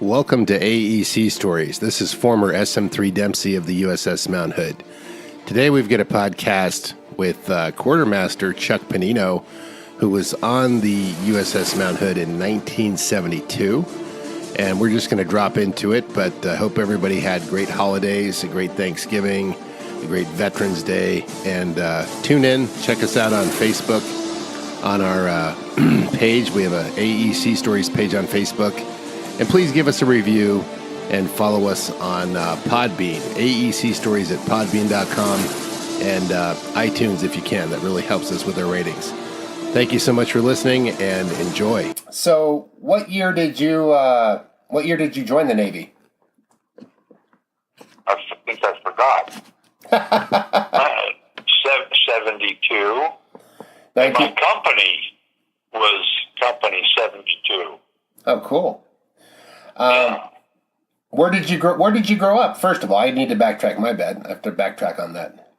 Welcome to AEC Stories. This is former SM-3 Dempsey of the USS Mount Hood. Today we've got a podcast with Quartermaster Chuck Pennino, who was on the USS Mount Hood in 1972. And we're just going to drop into it, but I hope everybody had great holidays, a great Thanksgiving, a great Veterans Day. And tune in, check us out on Facebook, on our page. We have an AEC Stories page on Facebook. And please give us a review and follow us on Podbean, AEC Stories at podbean.com, and iTunes if you can. That really helps us with our ratings. Thank you so much for listening and enjoy. So, what year did you join the Navy? I think I forgot. 72. And my company was Company 72. Oh, cool. Where did you grow up? First of all, I need to backtrack. My bad. I have to backtrack on that.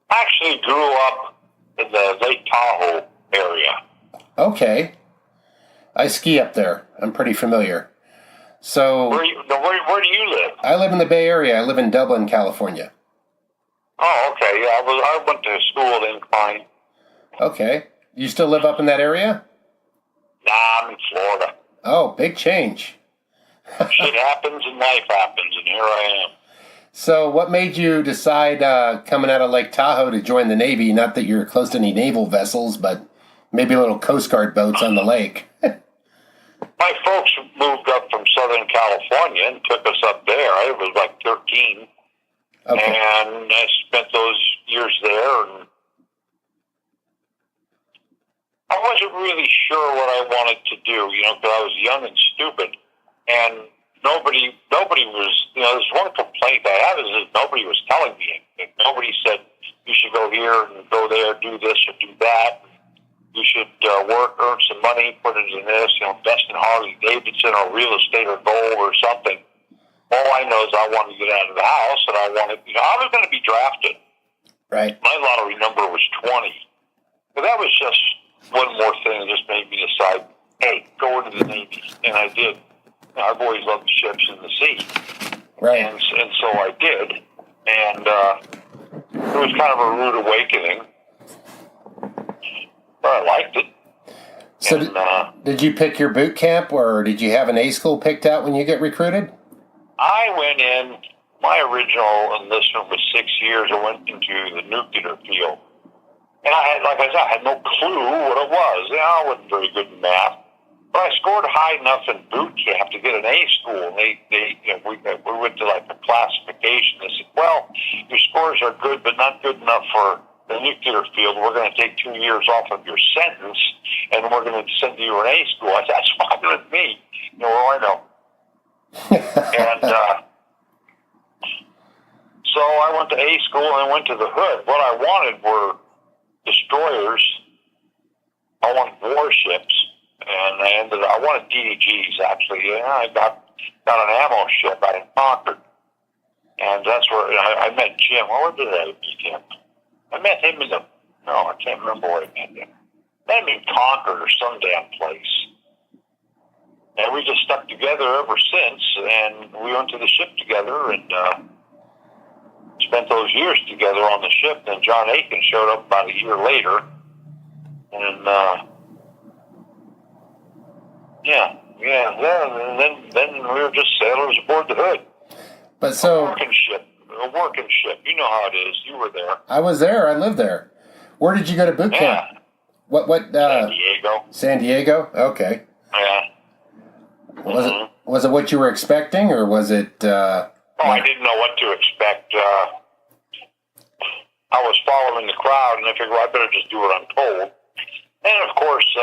I actually grew up in the Lake Tahoe area. Okay. I ski up there. I'm pretty familiar. So where do you live? I live in the Bay Area. I live in Dublin, California. Oh, okay. Yeah, I went to school in Klein. Okay. You still live up in that area? Nah, I'm in Florida. Oh, big change. Shit happens and life happens, and here I am. So what made you decide coming out of Lake Tahoe to join the Navy? Not that you're close to any naval vessels, but maybe little Coast Guard boats on the lake. My folks moved up from Southern California and took us up there. I was like 13. Okay. And I spent those years there, and I wasn't really sure what I wanted to do, because I was young and stupid, and nobody was, there's one complaint I have is that nobody was telling me anything. Nobody said, you should go here and go there, do this or do that. You should work, earn some money, put it in this, invest in Harley Davidson or real estate or gold or something. All I know is I wanted to get out of the house, and I was going to be drafted. Right. My lottery number was 20. But that was just one more thing that just made me decide, hey, go into the Navy. And I did. I've always loved the ships and the sea. Right. And so I did. And it was kind of a rude awakening. But I liked it. So did you pick your boot camp, or did you have an A school picked out when you get recruited? I went in, my original enlistment was 6 years. I went into the nuclear field. And I had no clue what it was. I wasn't very good in math. But I scored high enough in boot camp to get an A school. We went to like a classification. They said, well, your scores are good, but not good enough for the nuclear field. We're going to take 2 years off of your sentence, and we're going to send you an A school. I said, that's fine with me. I know. And so I went to A school and I went to the Hood. What I wanted were destroyers. I wanted warships, and I wanted DDGs actually. I got an ammo ship out in Concord, and that's where I met Jim. Where did I meet him? I met him I can't remember where I met him. Met him in Concord or some damn place. And we just stuck together ever since, and we went to the ship together and spent those years together on the ship. Then John Akin showed up about a year later, and then we were just sailors aboard the Hood. But so a working ship. You know how it is. You were there. I was there. I lived there. Where did you go to boot camp? What? San Diego. San Diego. Okay. Yeah. Was it what you were expecting, or was it? I didn't know what to expect. I was following the crowd, and I figured, I better just do what I'm told. And of course,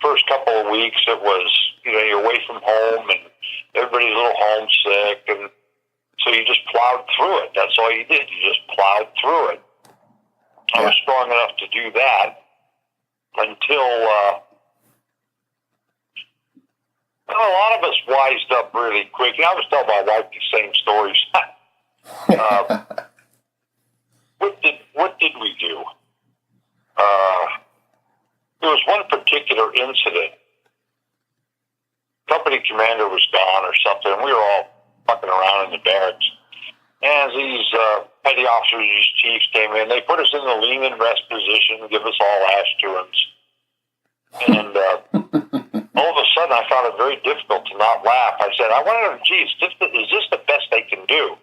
first couple of weeks, it was you're away from home, and everybody's a little homesick, and so you just plowed through it. That's all you did. You just plowed through it. I was strong enough to do that until. A lot of us wised up really quick. I was telling my wife the same stories. What did we do? There was one particular incident. A company commander was gone or something. We were all fucking around in the barracks. And these petty officers, these chiefs came in. They put us in the lean and rest position and give us all Ashturans. And all of a sudden, I found it very difficult to not laugh. I said, I wonder, geez, is this the best they can do?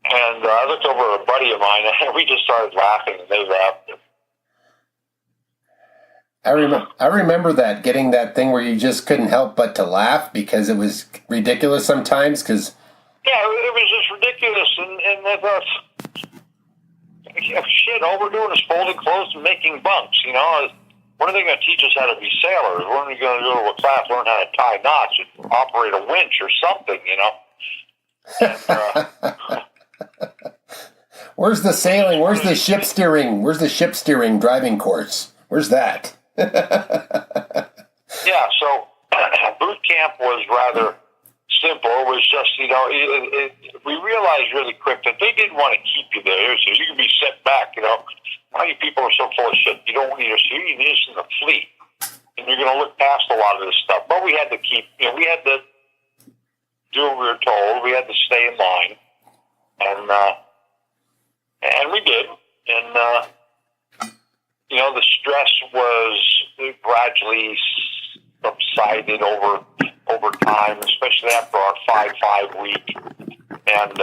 And I looked over at a buddy of mine, and we just started laughing, and they laughed. I remember that, getting that thing where you just couldn't help but to laugh because it was ridiculous sometimes. Cause yeah, it was just ridiculous, and I thought, shit, all we're doing is folding clothes and making bunks, you know. When are they going to teach us how to be sailors? When are we going to go to a class, learn how to tie knots and operate a winch or something, you know? And, where's the sailing? Where's the ship steering? Where's the ship steering driving course? Where's that? Yeah, so boot camp was rather simple. It was just, you know, we realized really quick that they didn't want to keep you there. So you can be set back, you know. How many people are so full of shit? You don't need us here. You need us in the fleet. And you're going to look past a lot of this stuff. But we had to keep, you know, we had to do what we were told. We had to stay in line. And we did. And, you know, the stress was gradually subsided over time, especially after our 5-5 week. And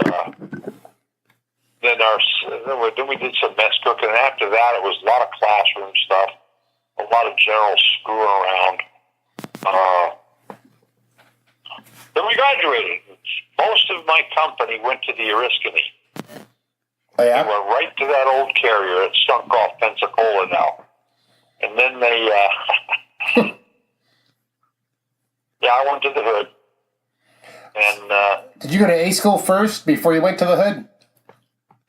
then we did some mess cooking. And after that, it was a lot of classroom stuff, a lot of general screwing around. Then we graduated. Most of my company went to the Oriskany. Oh, yeah? They went right to that old carrier. It sunk off Pensacola now. And then they, yeah, I went to the Hood. And, did you go to A school first before you went to the Hood?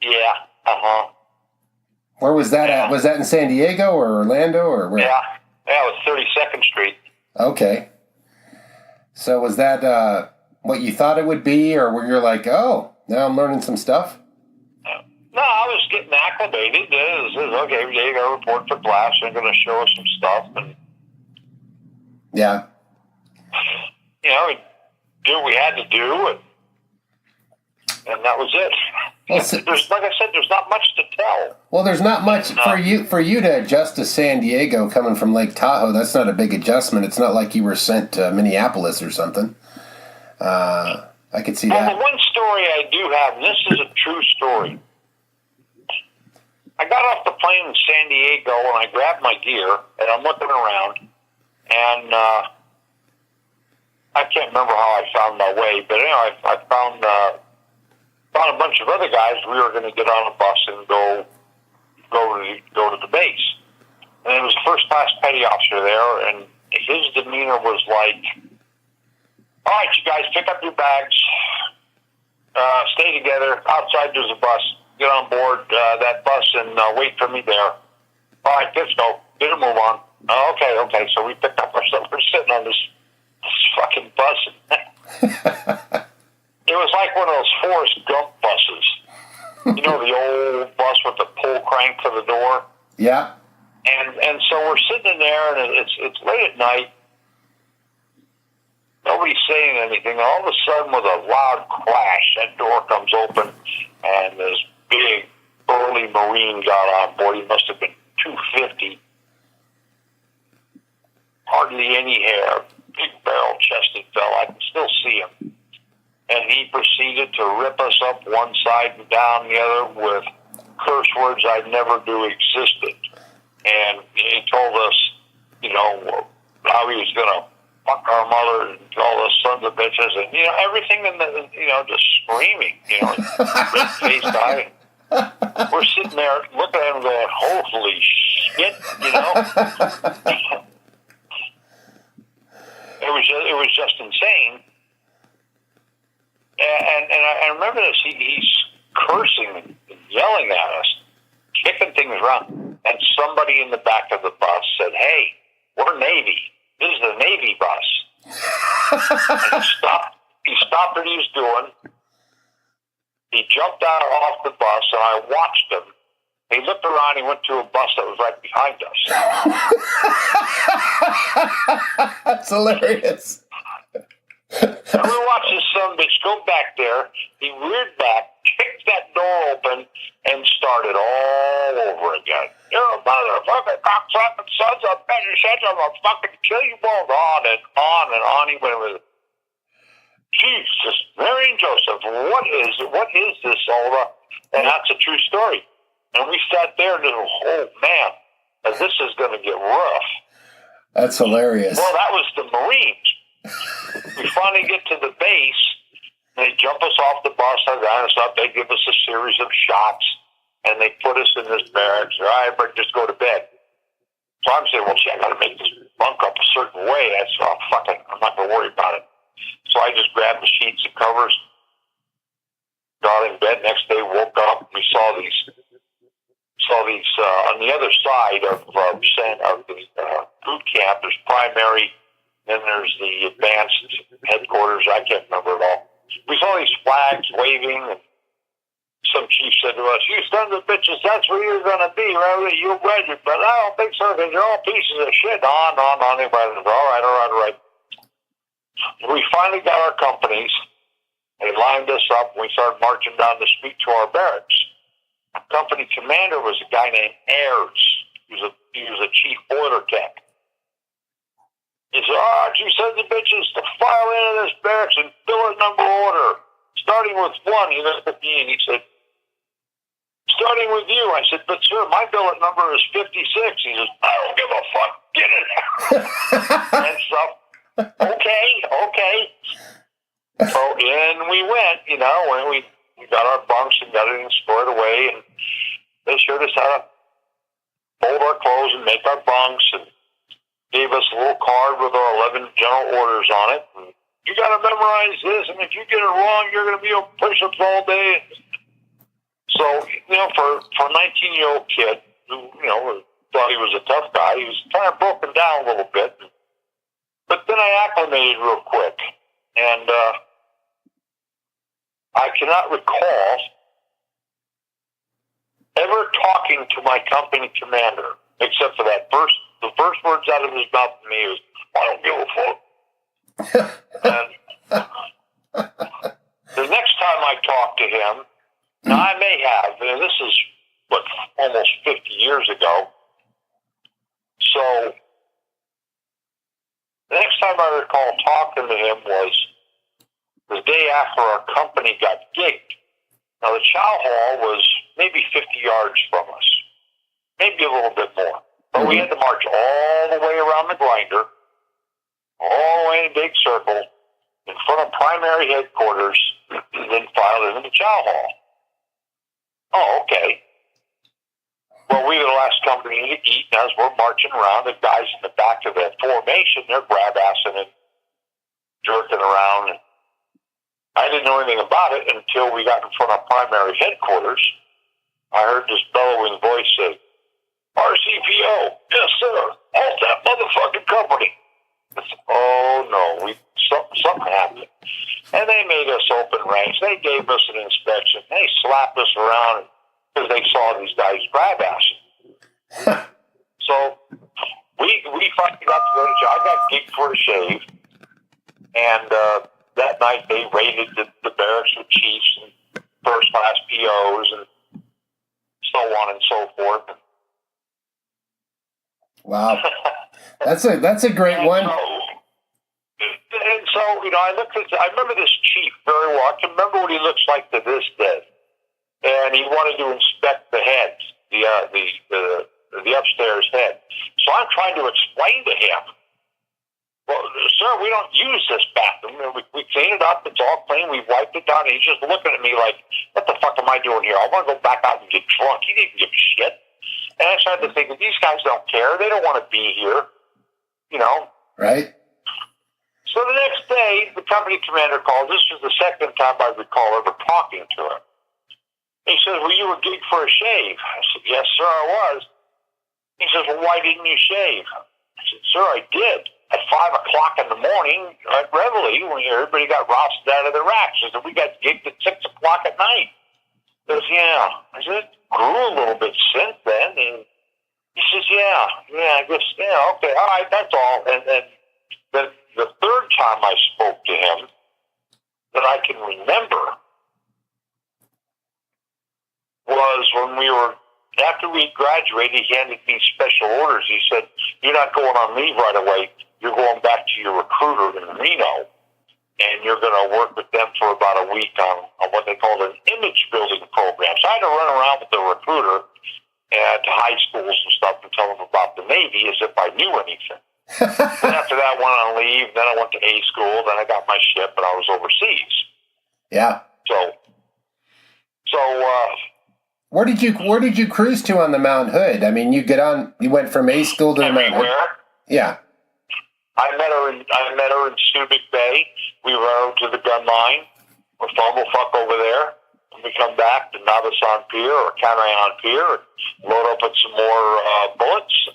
Yeah, Where was that at? Was that in San Diego or Orlando or where? Yeah, it was 32nd Street. Okay. So was that what you thought it would be, or were you like, oh, now I'm learning some stuff? No, I was getting acclimated. It was, okay, every day you got to report for class. They're going to show us some stuff. And, yeah. You know, we do what we had to do, and that was it. Well, there's, like I said, there's not much to tell. Well, there's not much for you to adjust to San Diego coming from Lake Tahoe. That's not a big adjustment. It's not like you were sent to Minneapolis or something. I could see that. Well, the one story I do have, and this is a true story. I got off the plane in San Diego and I grabbed my gear and I'm looking around, and I can't remember how I found my way, but anyway, I found a bunch of other guys. We were going to get on a bus and go to the base. And there was a first class petty officer there, and his demeanor was like, all right, you guys, pick up your bags, stay together. Outside there's a bus. Get on board that bus and wait for me there. All right, let's go. Get a move on. Oh, okay. So we picked up our stuff. We're sitting on this fucking bus. It was like one of those Forrest Gump buses. You know, the old bus with the pull crank to the door? Yeah. And so we're sitting in there, and it's late at night. Nobody's saying anything. All of a sudden, with a loud crash, that door comes open, and this big, burly Marine got on board. He must have been 250. Hardly any hair. Big barrel-chested fella. I can still see him. And he proceeded to rip us up one side and down the other with curse words I never knew existed. And he told us, you know, how he was going to fuck our mother and all those sons of bitches, and, you know, everything in the, you know, just screaming, you know, red-faced eye. We're sitting there looking at him going, holy shit, you know. It was just insane. And I remember this, he's cursing and yelling at us, kicking things around, and somebody in the back of the bus said, hey, we're Navy. This is the Navy bus. And he stopped what he was doing. He jumped out off the bus, and I watched him. He looked around, he went to a bus that was right behind us. That's hilarious. And we watched this son of a bitch go back there. He reared back, kicked that door open, and started all over again. You're a motherfucking cocksucking sons of bitches. I'm gonna fucking kill you both. On and on and on he went with it. Jesus, Mary and Joseph, what is this all about? And that's a true story. And we sat there and oh man, this is going to get rough. That's hilarious. Well, that was the Marines. We finally get to the base. They jump us off the bus, they line us up, they give us a series of shots, and they put us in this barracks. All right, but just go to bed. So I'm saying, well, gee, I got to make this bunk up a certain way. That's I'm not going to worry about it. So I just grabbed the sheets and covers, got in bed. Next day, woke up, we saw these on the other side of the boot camp. There's primary, then there's the advanced headquarters. I can't remember it all. We saw these flags waving, and some chief said to us, "You sons of bitches, that's where you're going to be, right? You'll graduate." But I don't think so, because you're all pieces of shit. On. Everybody said, all right. We finally got our companies. They lined us up, and we started marching down the street to our barracks. Our company commander was a guy named Ayers. He was a chief boiler tech. He said, "You sons of bitches, to file into this barracks in billet number order, starting with 1. He looked at me and he said, "Starting with you." I said, "But sir, my billet number is 56. He says, "I don't give a fuck. Get it." And stuff. Okay. So in we went, when we got our bunks and got everything squared away, and they showed us how to fold our clothes and make our bunks, and gave us a little card with our 11 general orders on it. And you got to memorize this, and if you get it wrong, you're going to be on push-ups all day. So, for a 19-year-old kid who, thought he was a tough guy, he was kind of broken down a little bit. But then I acclimated real quick, and I cannot recall ever talking to my company commander, except for the first words out of his mouth to me was, "I don't give a fuck." And the next time I talked to him, now I may have, this is, almost 50 years ago. So the next time I recall talking to him was the day after our company got gigged. Now, the chow hall was maybe 50 yards from us, maybe a little bit more. But we had to march all the way around the grinder, all the way in a big circle, in front of primary headquarters, and then file into the chow hall. Oh, okay. Well, we were the last company to eat, and as we're marching around, the guys in the back of that formation, they're grab-assing and jerking around. And I didn't know anything about it until we got in front of primary headquarters. I heard this bellowing voice say, "RCPO, yes, sir. Halt that motherfucking company." I said, "Oh, no, something happened." And they made us open ranks. They gave us an inspection. They slapped us around because they saw these guys grab-assing. So we finally got to go to jail. I got gigged for a shave. And that night they raided the barracks with chiefs and first-class POs and so on and so forth. Wow. That's a great one. And so, I remember this chief very well. I can remember what he looks like to this day. And he wanted to inspect the heads, the upstairs head. So I'm trying to explain to him, "Well, sir, we don't use this bathroom. We clean it up. It's all clean. We wiped it down." And he's just looking at me like, "What the fuck am I doing here? I want to go back out and get drunk." He didn't give a shit. And I started to think, these guys don't care. They don't want to be here, Right. So the next day, the company commander called. This was the second time I recall ever talking to him. He says, "Well, you were gigged for a shave." I said, "Yes, sir, I was." He says, "Well, why didn't you shave?" I said, "Sir, I did. At 5 o'clock in the morning at Reveille, when everybody got rousted out of their racks." I said, "We got gigged at 6 o'clock at night." He says, "Yeah." I said, "It grew a little bit since then." And he says, yeah, I guess, okay, all right, that's all. And then the third time I spoke to him, can remember was when after we graduated, he handed me special orders. He said, "You're not going on leave right away. You're going back to your recruiter in Reno, and you're going to work with them for about a week on what they call an image building program." So I had to run around with the recruiter and to high schools and stuff and tell them about the Navy as if I knew anything. Then after that, I went on leave. Then I went to A school. Then I got my ship, and I was overseas. Yeah. So. Where did you cruise to on the Mount Hood? I mean, you went from A school to the Mount Hood. Yeah. I met her in Subic Bay. We rode to the gun line. We'll fuck over there. And we come back to Navisan Pier or Catamaran Pier and load up with some more bullets.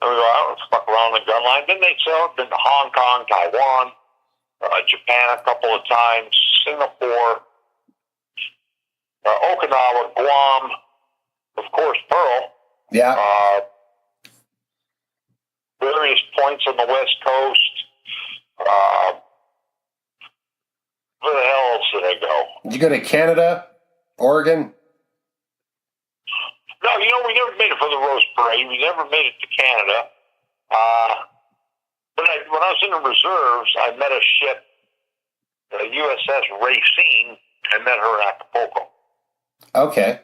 And we go out and fuck around the gun line. Then they sailed. Been to Hong Kong, Taiwan, Japan a couple of times, Singapore, Okinawa, Guam, of course, Pearl. Yeah. Various points on the West Coast. Where the hell else did I go? Did you go to Canada, Oregon? No, we never made it for the Rose Parade. We never made it to Canada. When I was in the reserves, I met a ship, the USS Racine. I met her in Acapulco. Okay.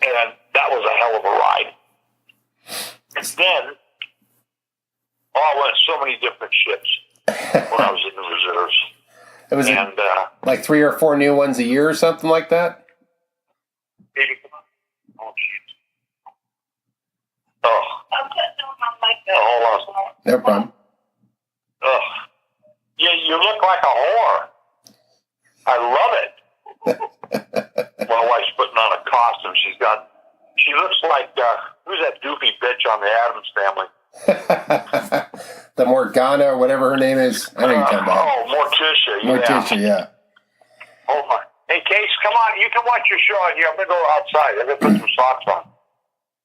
And that was a hell of a ride. And then, I went so many different ships when I was in the reserves. It was like 3 or 4 new ones a year or something like that? Baby, come on. Oh, jeez. Oh. Hold on. No problem. Oh. Yeah, you look like a whore. I love it. My wife's putting on a costume. She looks like, who's that doofy bitch on the Addams Family? The Morgana or whatever her name is. I know you're talking about. Oh, Morticia. Morticia, yeah. Hold on. Hey, Case, come on. You can watch your show out here. I'm going to go outside. I'm going to put some socks on.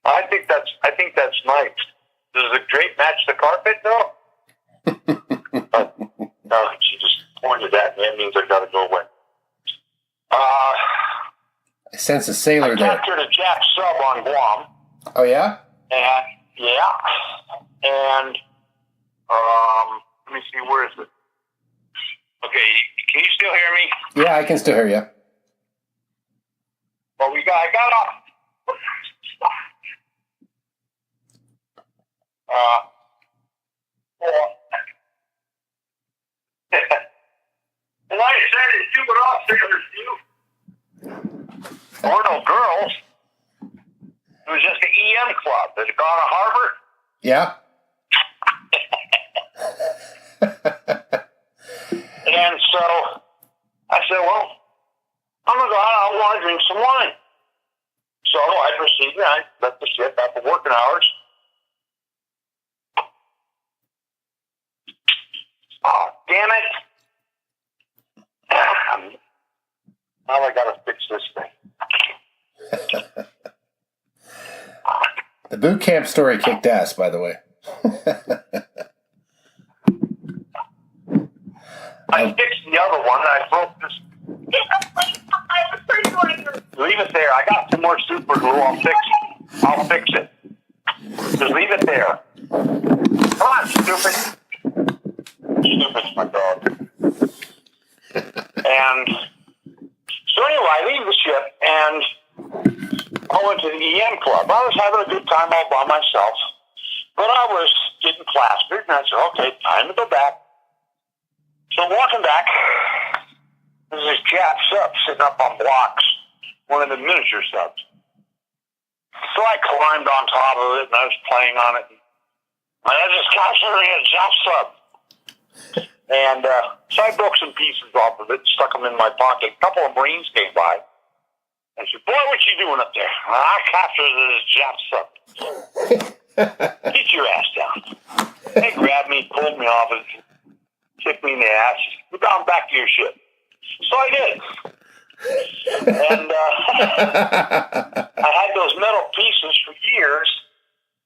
I think that's nice. Does the drape match the carpet? No. No, she just pointed at me. That means I got to go away. I sense a sailor there. I captured a Jap sub on Guam. Oh, yeah? And, yeah. And, let me see, where is it? Okay, can you still hear me? Yeah, I can still hear you. Well, I got off. And like I said, it's you what all sailors do. There were no girls. It was just an EM club. Had it gone to Harbor? Yeah. And so I said, well, I'm going to go out. I want to drink some wine. So I proceeded. I left the ship after working hours. Oh, damn it. Now I got to fix this thing. The boot camp story kicked ass, by the way. I fixed the other one. I broke this. Leave it there. I got some more super glue. I'll fix it. Just leave it there. Come on, stupid. Stupid's my dog. And so anyway, I leave the ship and I went to the EM club. I was having a good time all by myself, but I was getting plastered, and I said, okay, time to go back. So walking back, there's this Jap sub sitting up on blocks, one of the miniature subs. So I climbed on top of it, and I was playing on it. And I just captured a Jap sub. And so I broke some pieces off of it, stuck them in my pocket. A couple of Marines came by and said, boy, what you doing up there? I captured this Jap sub. Get your ass down. They grabbed me, pulled me off, and kicked me in the ass. Go down back to your ship. So I did. And I had those metal pieces for years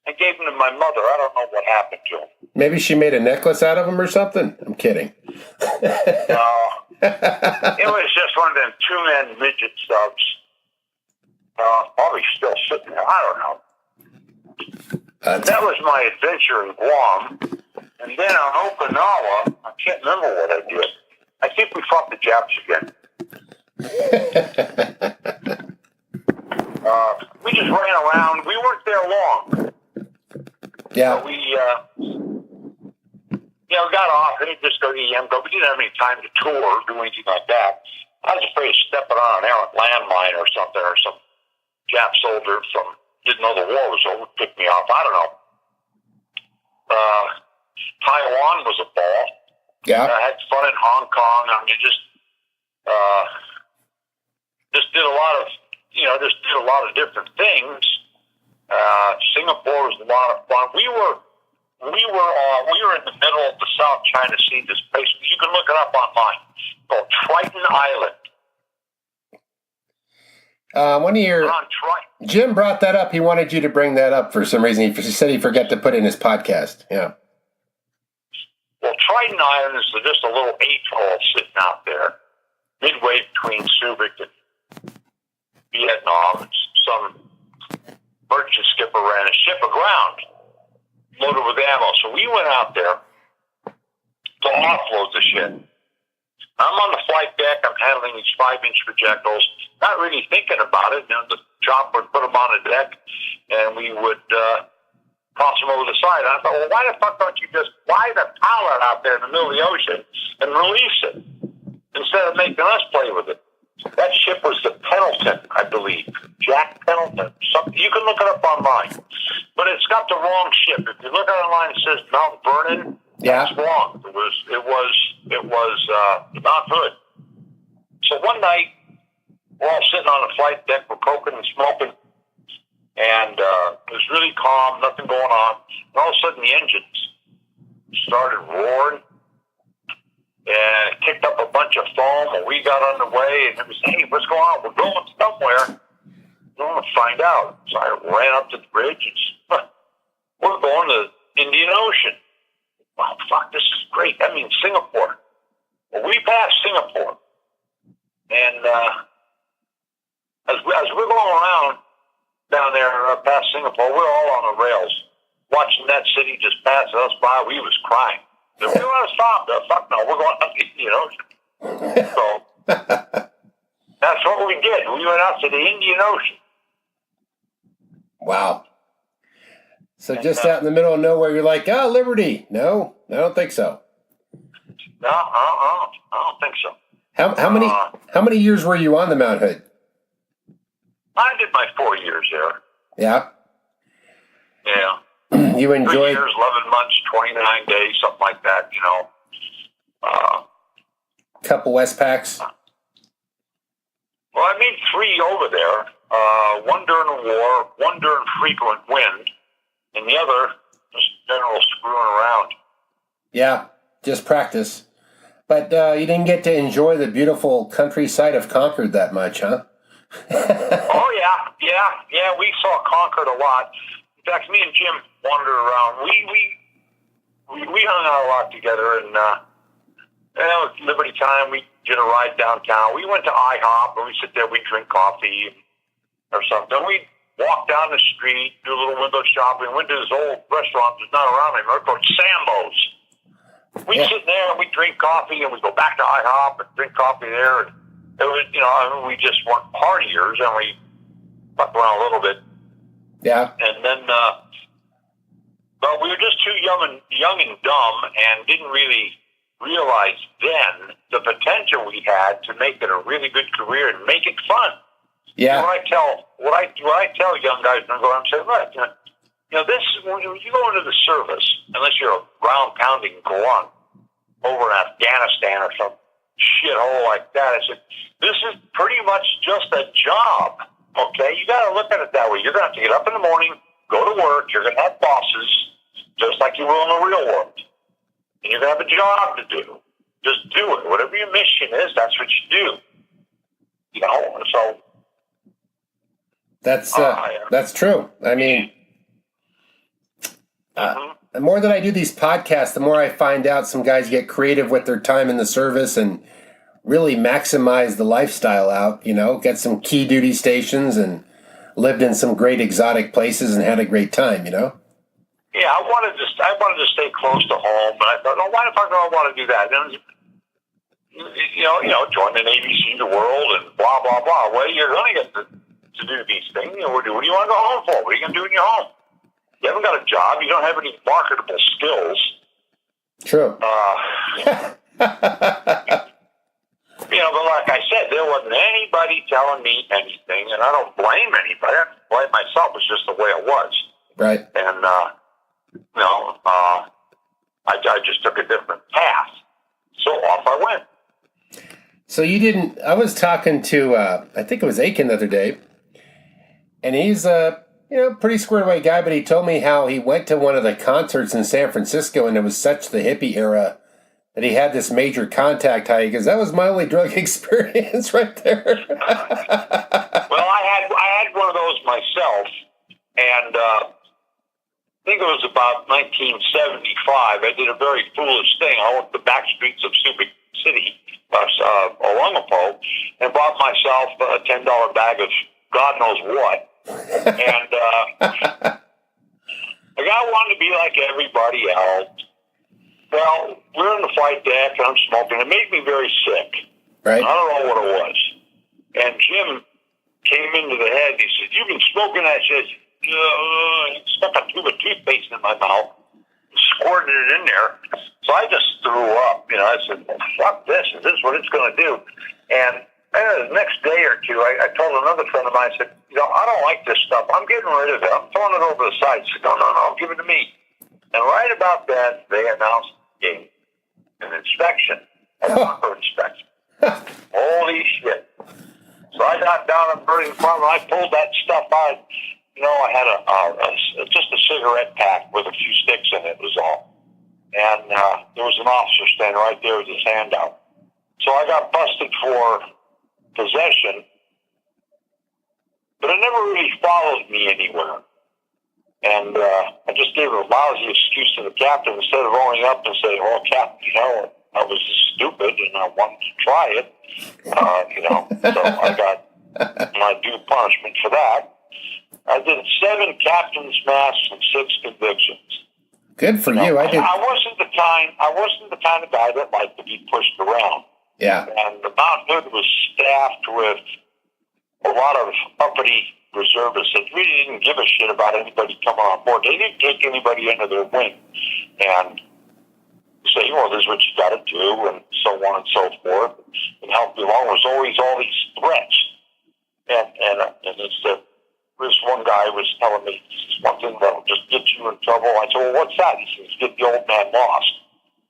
and gave them to my mother. I don't know what happened to them. Maybe she made a necklace out of them or something? I'm kidding. No. It was just one of them two-man midget subs. Probably still sitting there. I don't know. That was my adventure in Guam. And then on Okinawa, I can't remember what I did. I think we fought the Japs again. We just ran around. We weren't there long. Yeah. So we got off and just go to EM, but we didn't have any time to tour or do anything like that. I was afraid of stepping on an errant landmine or something, or some Jap soldier didn't know the war was over, picked me off. I don't know. Taiwan was a ball. Yeah. I had fun in Hong Kong. I mean, just did a lot of different things. Singapore was a lot of fun. We were in the middle of the South China Sea. This place, you can look it up online, called Triton Island. One of your Jim brought that up. He wanted you to bring that up for some reason. He said he forgot to put it in his podcast. Yeah. Well, Triton Island is just a little atoll sitting out there, midway between Subic and Vietnam. Some merchant skipper ran a ship aground loaded with ammo. So we went out there to offload the ship. I'm on the flight deck. I'm handling these 5-inch projectiles, not really thinking about it. The chopper would put them on the deck, and we would toss them over the side. And I thought, well, why the fuck don't you just fly the pilot out there in the middle of the ocean and release it instead of making us play with it? That ship was the Pendleton, I believe. Jack Pendleton. You can look it up online. But it's got the wrong ship. If you look at it online, it says Mount Vernon. Yeah. That's wrong. It was Mount Hood. So one night, we're all sitting on the flight deck, we're coking and smoking, and it was really calm, nothing going on. And all of a sudden, the engines started roaring, and it kicked up a bunch of foam, and we got underway, and it was, hey, what's going on? We're going somewhere. We want to find out. So I ran up to the bridge, and we're going to the Indian Ocean. Wow, fuck, this is great. That means Singapore. Well, we passed Singapore. And as we're going around down there past Singapore, we're all on the rails, watching that city just pass us by. We was crying. If we want to stop, fuck no, we're going up the Indian Ocean. So that's what we did. We went out to the Indian Ocean. Wow. So just out in the middle of nowhere, you're like, oh, Liberty. No, I don't think so. No, I don't think so. How many years were you on the Mount Hood? I did my 4 years there. Yeah. Yeah. You enjoyed 3 years, 11 months, 29 days, something like that. couple Westpacks. Well, I made 3 over there. One during the war, one during frequent wind, and the other just general screwing around. Yeah, just practice. But you didn't get to enjoy the beautiful countryside of Concord that much, huh? Oh, yeah, we saw Concord a lot. In fact, me and Jim wandered around. We hung out a lot together, and it was Liberty time. We did a ride downtown. We went to IHOP, and we sit there, we drink coffee or something. We walked down the street, do a little window shopping, went to this old restaurant that's not around anymore called Sambo's. We sit there and we drink coffee, and we go back to IHOP and drink coffee there. And it was, we just weren't partiers, and we fucked around a little bit. Yeah. And then, but we were just too young and dumb, and didn't really realize then the potential we had to make it a really good career and make it fun. Yeah. What I tell young guys when I go around and say, look, this when you go into the service, unless you're a ground pounding go on over in Afghanistan or some shithole like that, I said, this is pretty much just a job. Okay, you got to look at it that way. You're going to have to get up in the morning, go to work. You're going to have bosses, just like you will in the real world, and you're going to have a job to do. Just do it. Whatever your mission is, that's what you do. And so. That's true. I mean, the more that I do these podcasts, the more I find out some guys get creative with their time in the service and really maximized the lifestyle out, get some key duty stations and lived in some great exotic places and had a great time, Yeah, I wanted to stay close to home, but I thought, no, why the fuck do I want to do that? And, join the Navy, see the world, and blah, blah, blah. Well, you're going to get to do these things. What do you want to go home for? What are you going to do in your home? You haven't got a job. You don't have any marketable skills. True. But like I said, there wasn't anybody telling me anything, and I don't blame anybody. I blame myself. It's just the way it was. Right. And, I just took a different path. So off I went. So you didn't, I was talking to, I think it was Akin the other day, and he's a, pretty squared away guy, but he told me how he went to one of the concerts in San Francisco, and it was such the hippie era that he had this major contact high, because that was my only drug experience right there. Well, I had one of those myself, and I think it was about 1975. I did a very foolish thing. I went to the back streets of Subic City, Olongapo, and bought myself a $10 bag of God knows what. And the guy wanted to be like everybody else. Well, we're in the flight deck, and I'm smoking. It made me very sick. Right. I don't know what it was. And Jim came into the head. He said, "You've been smoking that shit." He stuck a tube of toothpaste in my mouth, squirted it in there. So I just threw up. I said, "Fuck this. Is this what it's going to do?" And the next day or two, I told another friend of mine, I said, "I don't like this stuff. I'm getting rid of it. I'm throwing it over the side." He said, No, give it to me. And right about then, they announced an inspection, a bunker inspection. Holy shit. So I got down and burning farm, and I pulled that stuff out. I had just a cigarette pack with a few sticks in it, was all. And there was an officer standing right there with his hand out. So I got busted for possession, but it never really followed me anywhere. And I just gave a lousy excuse to the captain instead of owning up and saying, "Well, Captain, I was stupid and I wanted to try it." So I got my due punishment for that. I did 7 captain's masks and 6 convictions. Good for you. I wasn't the kind of guy that liked to be pushed around. Yeah. And the Mount Hood was staffed with a lot of uppity reservists that really didn't give a shit about anybody coming on board. They didn't take anybody under their wing and say, "Well, this is what you got to do," and so on and so forth, and help you along. There's always all these threats, and it's this one guy was telling me this one thing that'll just get you in trouble. I said, "Well, what's that?" He says, "Get the old man lost."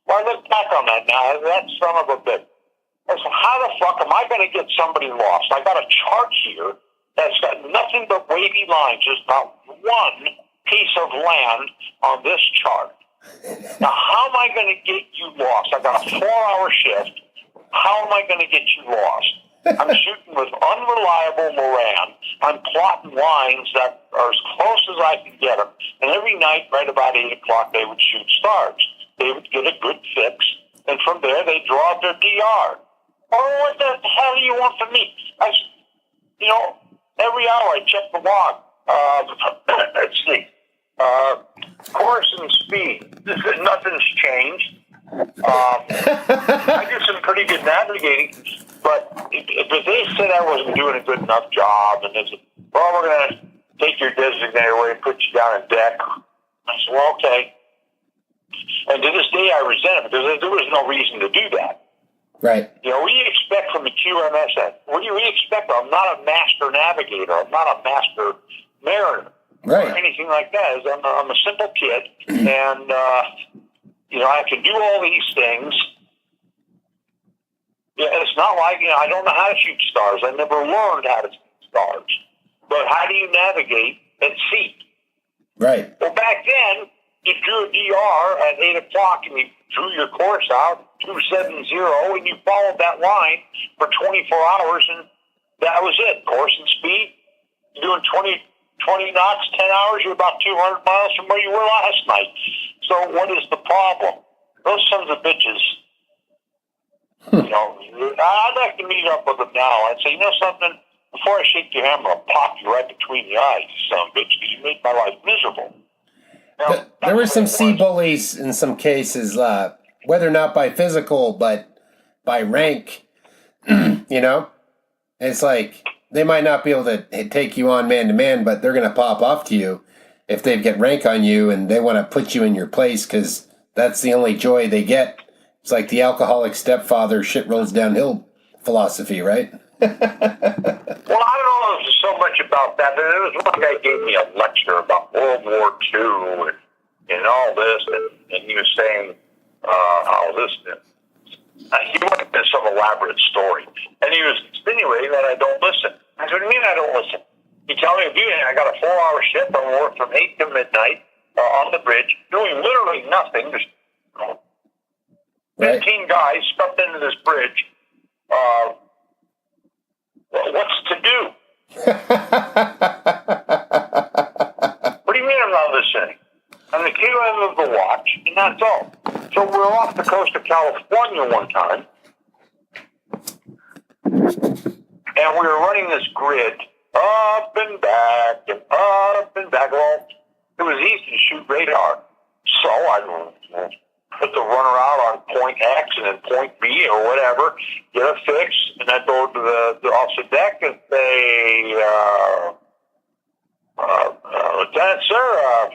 Well, I look back on that now. That son of a bitch. I said, "How the fuck am I going to get somebody lost? I got a chart here that's got nothing but wavy lines. There's not one piece of land on this chart. Now, how am I going to get you lost? I got a 4-hour shift. How am I going to get you lost? I'm shooting with unreliable Moran. I'm plotting lines that are as close as I can get them. And every night, right about 8 o'clock, they would shoot stars. They would get a good fix. And from there, they draw up their DR. Oh, what the hell do you want from me?" I said, every hour I check the log. Let's see. Course and speed. Nothing's changed. I did some pretty good navigating, but if they said I wasn't doing a good enough job, and they said, "Well, we're going to take your designator away and put you down on deck," I said, "Well, okay." And to this day, I resent it because there was no reason to do that. Right. What do you expect from a QMS? What do you expect? I'm not a master navigator. I'm not a master mariner. Right. Or anything like that. I'm a simple kid, and I can do all these things. Yeah, it's not like I don't know how to shoot stars. I never learned how to shoot stars. But how do you navigate at sea? Right. Well, back then, you drew a DR at 8 o'clock, and you drew your course out 270, and you followed that line for 24 hours, and that was it. Course and speed. You're doing 20 knots, 10 hours, you're about 200 miles from where you were last night. So what is the problem? Those sons of bitches You know, I'd like to meet up with him now. I'd say, you know something? Before I shake your hand, I'm going to pop you right between the eyes, you son of a bitch, because you made my life miserable. Now, There were some sea bullies in some cases, whether not by physical, but by rank, you know? It's like, they might not be able to take you on man-to-man, but they're going to pop off to you if they get rank on you and they want to put you in your place because that's the only joy they get. It's like the alcoholic stepfather shit rolls downhill philosophy, right? Well, I don't know so much about that. There was one guy gave me a lecture about World War II and all this, and he was saying how this. He went into some elaborate story, and he was insinuating that I don't listen. I said, what do you mean I don't listen? You tell me, I got a 4-hour shift. I work from 8 to midnight on the bridge, doing literally nothing. Just 15 guys stuffed into this bridge. What's to do? What do you mean I'm not listening? I'm the keeper of the watch, and that's all. So we're off the coast of California one time, and we were running this grid up and back and up and back. Well, it was easy to shoot radar, so I put the runner out on point X and then point B or whatever, get a fix, and then go to the officer deck and say, Lieutenant, sir,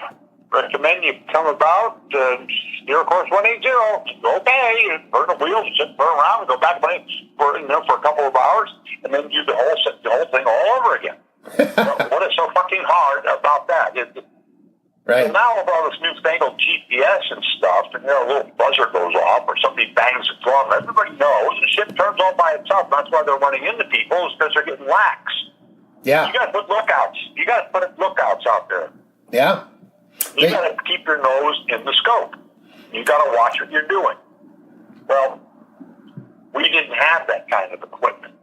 recommend you come about, steer course 180. Okay, burn the wheels, just burn around, and go back for a couple of hours, and then do the whole thing all over again. What is so fucking hard about that? Right. So now with all this newfangled GPS and stuff, and a little buzzer goes off, or somebody bangs a drum, everybody knows the ship turns all by itself. That's why they're running into people, is because they're getting lax. Yeah. You got to put lookouts. You got to put lookouts out there. Yeah. You got to keep your nose in the scope. You got to watch what you're doing. Well, we didn't have that kind of equipment.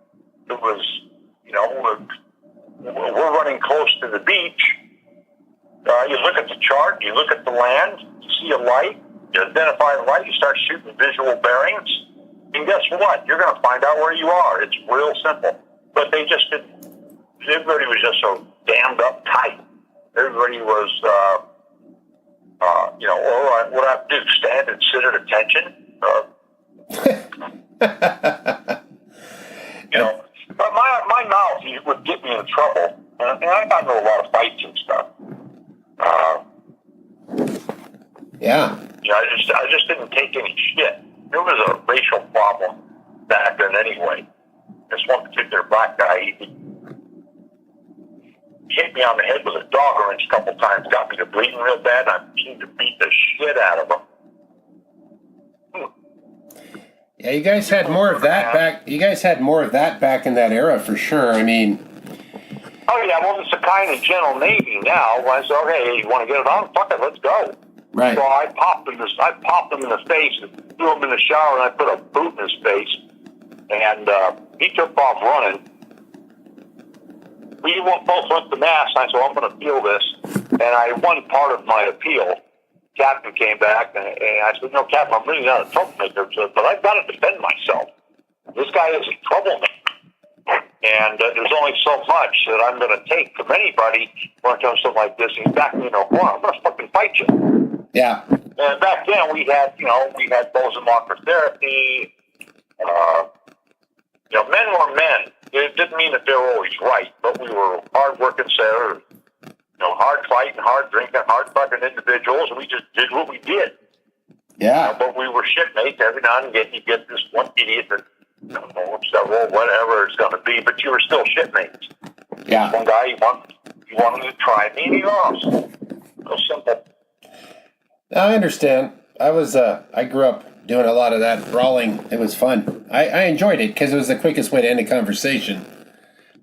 It was, we're running close to the beach. You look at the chart, you look at the land, you see a light, you identify the light, you start shooting visual bearings, and guess what? You're going to find out where you are. It's real simple. But they just didn't. Everybody was just so damned uptight. Everybody was, what I have to do, stand and sit at attention? But my mouth would get me in trouble. And I got into a lot of fights and stuff. Yeah. I just didn't take any shit. There was a racial problem back then anyway. This one particular black guy, he hit me on the head with a dog wrench a couple times, got me to bleeding real bad, and I seemed to beat the shit out of him. Yeah, you guys had more of that back. You guys had more of that back in that era, for sure. I mean, oh yeah, well, it's a kind of gentle Navy now. I said, okay, you want to get it on? Fuck it, let's go. Right. So I popped him in the face and threw him in the shower, and I put a boot in his face, and he took off running. We both went to mast, and I said, well, I'm going to appeal this, and I won part of my appeal. Captain came back, and I said, no, Captain, I'm really not a troublemaker, but I've got to defend myself. This guy is a troublemaker. And there's only so much that I'm going to take from anybody when it comes to something like this. And he's back me in a corner. I'm going to fucking fight you. Yeah. And back then we had Boson Walker therapy. Men were men. It didn't mean that they were always right, but we were hard-working sailors, hard fighting, hard drinking, hard fucking individuals, and we just did what we did. Yeah. But we were shipmates. Every now and again you get this one idiot that, whatever it's going to be, but you were still shipmates. Yeah. One guy, he wanted to try me, and he lost. So simple. I understand. I grew up doing a lot of that brawling. It was fun. I enjoyed it because it was the quickest way to end a conversation.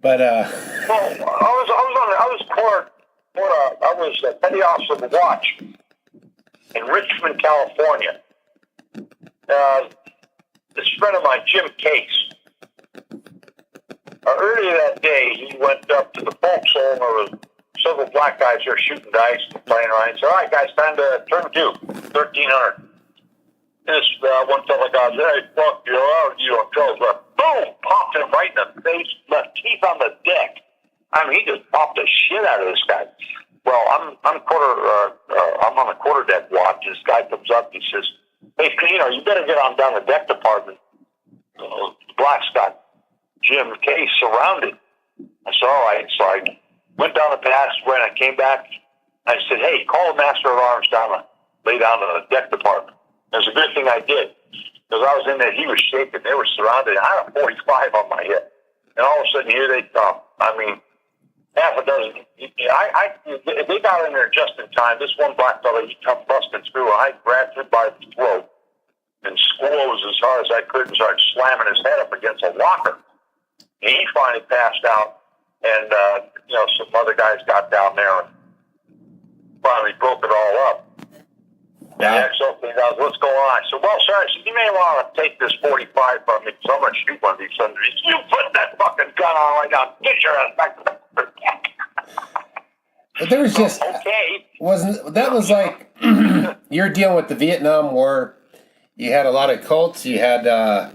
But well, I was petty officer of the watch in Richmond, California. This friend of mine, Jim Case, earlier that day, he went up to the forecastle, and there was several black guys there shooting dice and playing around. He said, all right, guys, time to turn 2, 1300. This one fella goes, hey, fuck you, Charles, boom, popped him right in the face, left teeth on the deck. I mean, he just popped the shit out of this guy. Well, I'm on the quarterdeck watch. This guy comes up, he says, hey, Pennino, you better get on down the deck department. Black's got Jim Case surrounded. I said, all right. So I went down the passageway and I came back. I said, hey, call the master of arms down, lay down in the deck department. It was a good thing I did, because I was in there, he was shaking, they were surrounded. I had a 45 on my hip. And all of a sudden, here they come. I mean, half a dozen. They got in there just in time. This one black fellow, he come busting through, and I grabbed him by the throat and squoze as hard as I could and started slamming his head up against a locker. And he finally passed out, and, some other guys got down there and finally broke it all up. Yeah. So what's going on? I said, well, sir, you may want to take this 45 from me, because I'm going to shoot one of these sons. You put that fucking gun on right now. Get your ass back to the deck. But there was just... Okay. That was like... You're dealing with the Vietnam War. You had a lot of cults. You had a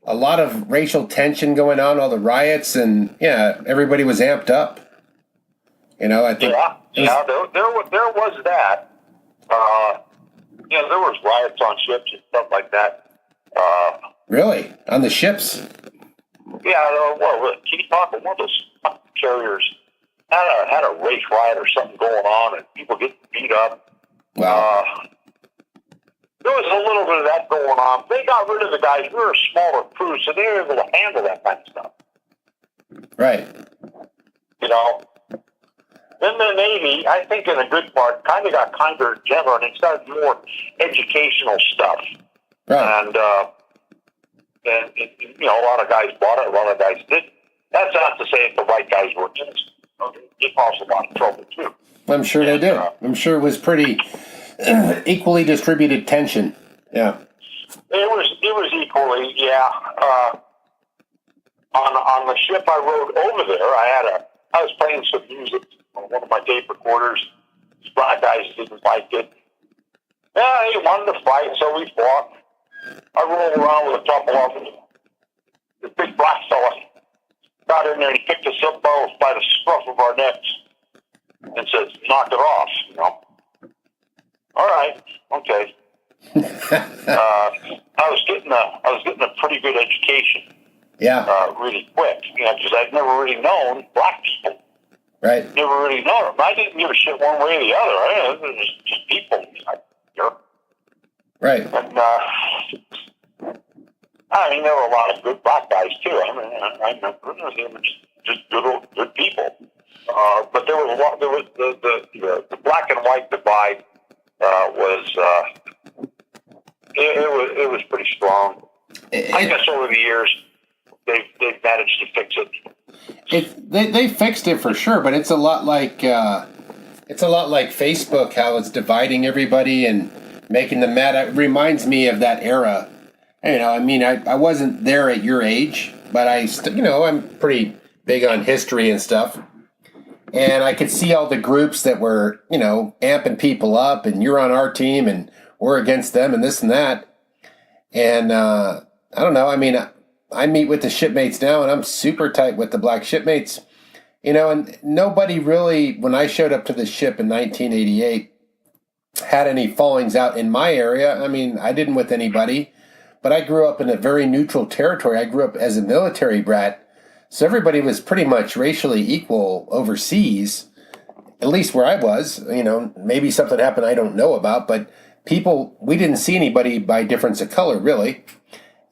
lot of racial tension going on, all the riots, and, yeah, everybody was amped up. I think... Yeah, there was that. There was riots on ships and stuff like that. Really? On the ships? Yeah, keep talking. One of those carriers had a race riot or something going on, and people get beat up. Wow. There was a little bit of that going on. They got rid of the guys. We were a smaller crew, so they were able to handle that kind of stuff. Right. Then the Navy, I think in a good part, kind of got kinder and gentler, and it started more educational stuff. Right. And a lot of guys bought it, a lot of guys didn't. That's not to say that the white guys were innocent. It caused a lot of trouble, too. I'm sure they did. I'm sure it was pretty equally distributed tension. Yeah. It was equally, yeah. On the ship I rode over there, I was playing some music on one of my tape recorders. These black guys didn't like it. Yeah, he wanted to fight, so we fought. I rolled around with a couple of them. The big black fella got in there and he picked us up both by the scruff of our necks and said, knock it off, All right, okay. I was getting a pretty good education. Yeah. Really quick, because I'd never really known black people. Right. Never really known them. I didn't give a shit one way or the other. It was just people. Right. And, there were a lot of good black guys, too. I remember they were just good people. But there was a lot, the black and white divide it was pretty strong. I guess over the years, they've managed to fix it. They fixed it for sure, but it's a lot like Facebook, how it's dividing everybody and making them mad. It reminds me of that era. I wasn't there at your age, but I'm pretty big on history and stuff. And I could see all the groups that were, amping people up, and you're on our team and we're against them and this and that. And I don't know. I meet with the shipmates now, and I'm super tight with the black shipmates. And nobody really, when I showed up to the ship in 1988, had any fallings out in my area. I didn't with anybody, but I grew up in a very neutral territory. I grew up as a military brat, so everybody was pretty much racially equal overseas, at least where I was. Maybe something happened I don't know about, but we didn't see anybody by difference of color, really.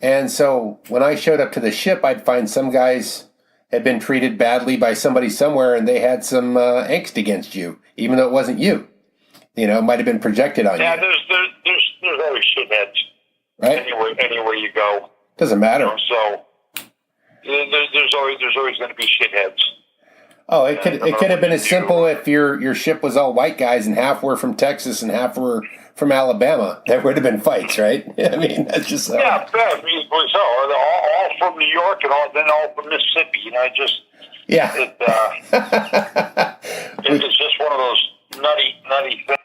And so when I showed up to the ship, I'd find some guys had been treated badly by somebody somewhere, and they had some angst against you, even though it wasn't you. It might have been projected on you. Yeah, there's always shitheads. Right? Anywhere you go. Doesn't matter. So there's always going to be shitheads. Oh, it could have been as simple if your ship was all white guys and half were from Texas and half were from Alabama. There would have been fights, right? That's just yeah, easily so. All from New York and all from Mississippi. Yeah. It's just one of those nutty things.